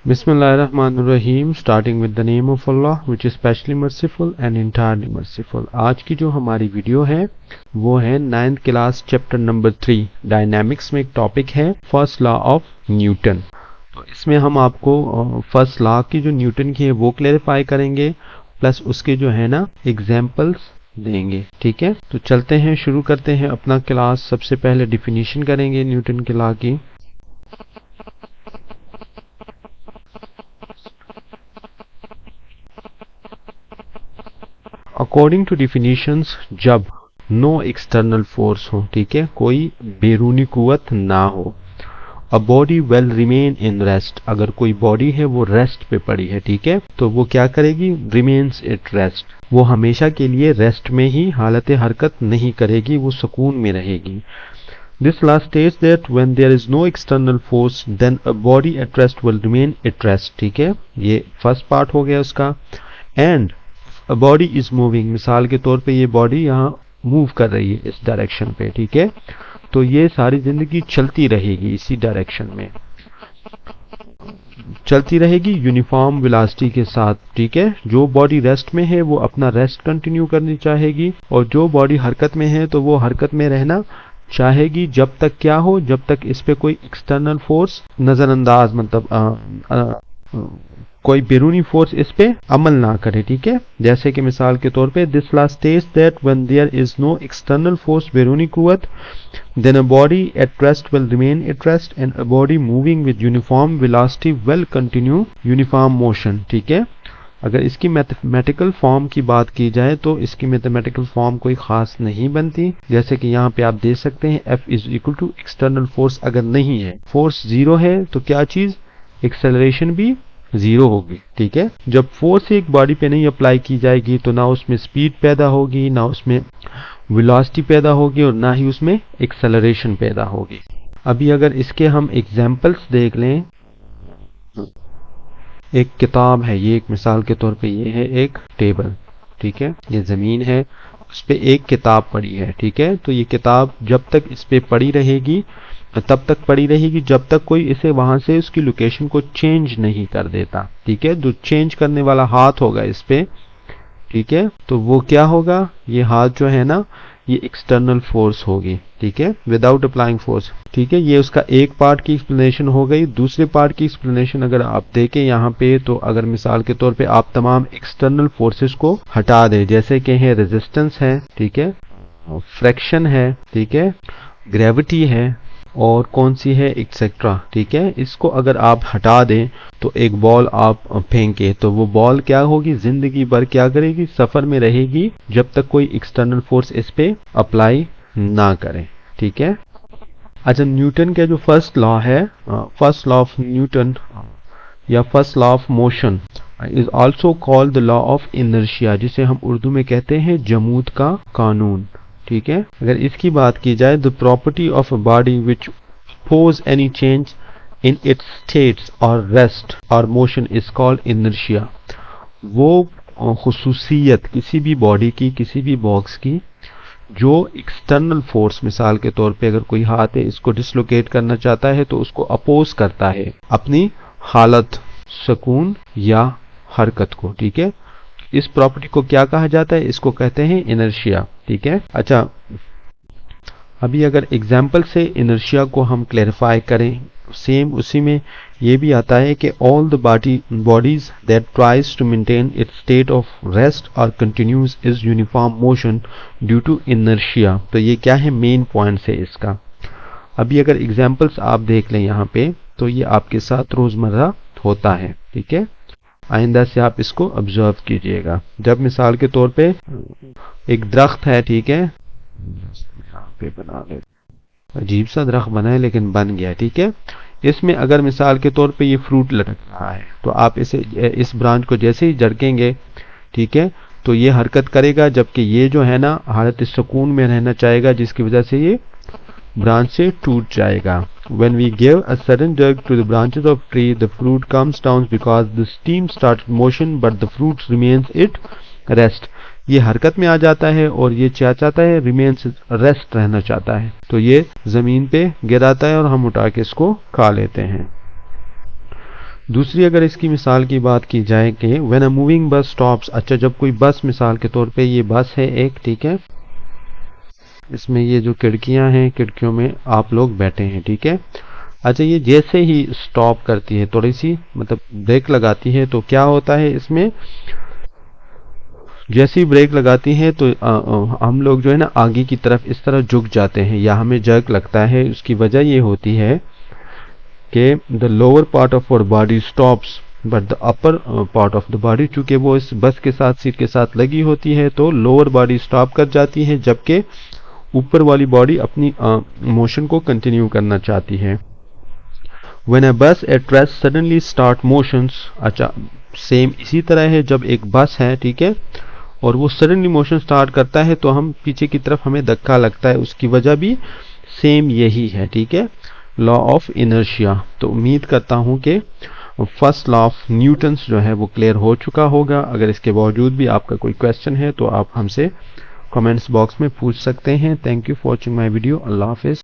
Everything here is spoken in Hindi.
बिस्मिल्लाहिर्रहमानिर्रहीम starting with the name of Allah which is specially merciful and entirely merciful. आज की जो हमारी वीडियो है वो है 9th class chapter number 3 dynamics में एक टॉपिक है फर्स्ट लॉ ऑफ न्यूटन। तो इसमें हम आपको फर्स्ट लॉ की जो न्यूटन की है वो क्लेरिफाई करेंगे, प्लस उसके जो है ना एग्जाम्पल्स देंगे। ठीक है, तो चलते हैं, शुरू करते हैं अपना क्लास। सबसे पहले डिफिनीशन करेंगे न्यूटन के लॉ की। अकॉर्डिंग टू डिफिनीशंस, जब नो एक्सटर्नल फोर्स हो, ठीक है, कोई बैरूनी कुव्वत ना हो, a body well remain in rest, अगर कोई बॉडी है वो रेस्ट पे पड़ी है, ठीक है, तो वो क्या करेगी, रिमेन्स इट रेस्ट, वो हमेशा के लिए रेस्ट में ही हालत हरकत नहीं करेगी, वो सुकून में रहेगी। This law states that when there is no external force, then a body at rest will remain at rest। ठीक है, ये फर्स्ट पार्ट हो गया उसका। And a body is moving, मिसाल के तौर पे ये बॉडी यहाँ मूव कर रही है इस डायरेक्शन पे, ठीक है, तो ये सारी जिंदगी चलती रहेगी इसी डायरेक्शन में, चलती रहेगी यूनिफॉर्म वेलोसिटी के साथ। ठीक है, जो बॉडी रेस्ट में है वो अपना रेस्ट कंटिन्यू करनी चाहेगी, और जो बॉडी हरकत में है तो वो हरकत में रहना चाहेगी जब तक क्या हो, जब तक इस पे कोई एक्सटर्नल फोर्स नजरअंदाज, मतलब कोई बैरूनी फोर्स इस पे अमल ना करे। ठीक है, जैसे कि मिसाल के तौर पे this law states that when there is no external force बैरूनी कुव्वत, then a body at rest will remain at rest and a body moving with uniform velocity will continue uniform motion। ठीक है, अगर इसकी मैथमेटिकल फॉर्म की बात की जाए तो इसकी मैथमेटिकल फॉर्म कोई खास नहीं बनती, जैसे कि यहाँ पे आप देख सकते हैं F is equal to external force अगर नहीं है, फोर्स जीरो है, तो क्या चीज, एक्सेलरेशन भी जीरो होगी। ठीक है, जब फोर्स एक बॉडी पे नहीं अप्लाई की जाएगी तो ना उसमें स्पीड पैदा होगी, ना उसमें वेलोसिटी पैदा होगी, और ना ही उसमें एक्सेलरेशन पैदा होगी। अभी अगर इसके हम एग्जाम्पल्स देख लें, एक किताब है, ये एक मिसाल के तौर पे ये है एक टेबल, ठीक है, ये जमीन है, उस पे एक किताब पड़ी है। ठीक है, तो ये किताब जब तक इस पे पड़ी रहेगी तब तक पड़ी रहेगी जब तक कोई इसे वहां से उसकी लोकेशन को चेंज नहीं कर देता। ठीक है, जो चेंज करने वाला हाथ होगा इस पे, ठीक है, तो वो क्या होगा, ये हाथ जो है ना ये एक्सटर्नल फोर्स होगी। ठीक है, विदाउट अप्लाइंग फोर्स। ठीक है, ये उसका एक पार्ट की एक्सप्लेनेशन हो गई। दूसरे पार्ट की एक्सप्लेनेशन अगर आप देखें यहाँ पे, तो अगर मिसाल के तौर पे आप तमाम एक्सटर्नल फोर्सेस को हटा दें, जैसे कि है रेजिस्टेंस है, ठीक है, फ्रैक्शन है, ठीक है, ग्रेविटी है, और कौन सी है, एक्सेट्रा। ठीक है, इसको अगर आप हटा दें तो एक बॉल आप फेंके तो वो बॉल क्या होगी, जिंदगी भर क्या करेगी, सफर में रहेगी जब तक कोई एक्सटर्नल फोर्स इस पे अप्लाई ना करे। ठीक है, अच्छा, न्यूटन का जो फर्स्ट लॉ है, फर्स्ट लॉ ऑफ न्यूटन या first law of motion is also called the law of inertia, जिसे हम उर्दू में कहते हैं जमूद का कानून। ठीक है, अगर इसकी बात की जाए, the property of a body which pose any change in its states और रेस्ट और मोशन इज कॉल्ड इनर्शिया। वो खुसूसियत किसी भी बॉडी की, किसी भी बॉक्स की, जो एक्सटर्नल फोर्स, मिसाल के तौर पे अगर कोई हाथ है इसको डिसलोकेट करना चाहता है तो उसको अपोज करता है अपनी हालत, सुकून या हरकत को। ठीक है, इस प्रॉपर्टी को क्या कहा जाता है, इसको कहते हैं इनर्शिया। ठीक है, अच्छा, अभी अगर एग्जाम्पल से इनर्शिया को हम क्लैरिफाई करें, सेम उसी में ये भी आता है कि all the bodies that tries to maintain its state of rest और continuous is uniform motion due to inertia. तो ये क्या है, मेन पॉइंट्स है इसका। अभी अगर एग्जाम्पल्स आप देख लें यहाँ पे, तो ये आपके साथ रोजमर्रा होता है। ठीक है, आइंदा से आप इसको ऑब्जर्व कीजिएगा। जब मिसाल के तौर पे एक दरख्त है, ठीक है, यहाँ पे बना ले, अजीब सा दरख्त बना है लेकिन बन गया। ठीक है, इसमें अगर मिसाल के तौर पे ये फ्रूट लटक रहा है, तो आप इसे, इस ब्रांच को जैसे ही झड़केंगे, ठीक है, तो ये हरकत करेगा, जबकि ये जो है ना हालत सुकून में रहना चाहेगा, जिसकी वजह से ये ब्रांच से टूट जाएगा। When we give a sudden jerk to the branches of tree, the fruit comes down because the stem started motion, but the fruit remains at rest। ये हरकत में आ जाता है और ये क्या चाहता है, remains रेस्ट रहना चाहता है, तो ये जमीन पे गिराता है और हम उठा के इसको खा लेते हैं। दूसरी अगर इसकी मिसाल की बात की जाए कि when a moving bus stops, अच्छा जब कोई बस, मिसाल के तौर पे ये बस है एक, ठीक है, इसमें ये जो खिड़कियां हैं, खिड़कियों में आप लोग बैठे हैं, ठीक है। अच्छा ये जैसे ही स्टॉप करती है, थोड़ी सी मतलब ब्रेक लगाती है, तो क्या होता है इसमें, जैसे ही ब्रेक लगाती है तो हम लोग जो है ना आगे की तरफ इस तरह झुक जाते हैं या हमें जर्क लगता है। उसकी वजह ये होती है कि the lower part of our body stops but the upper part of the body, चूंकि वो इस बस के साथ, सीट के साथ लगी होती है, तो लोअर बॉडी स्टॉप कर जाती है, जबकि ऊपर वाली बॉडी अपनी मोशन को कंटिन्यू करना चाहती है। When a bus at rest suddenly start motions, अच्छा सेम इसी तरह है, जब एक बस है, ठीक है, और वो सडनली मोशन स्टार्ट करता है तो हम पीछे की तरफ हमें धक्का लगता है, उसकी वजह भी सेम यही है, ठीक है, लॉ ऑफ इनर्शिया। तो उम्मीद करता हूं कि फर्स्ट लॉ ऑफ न्यूटन्स जो है वो क्लियर हो चुका होगा। अगर इसके बावजूद भी आपका कोई क्वेश्चन है तो आप हमसे कमेंट्स बॉक्स में पूछ सकते हैं। Thank you for watching my video. Allah Hafiz.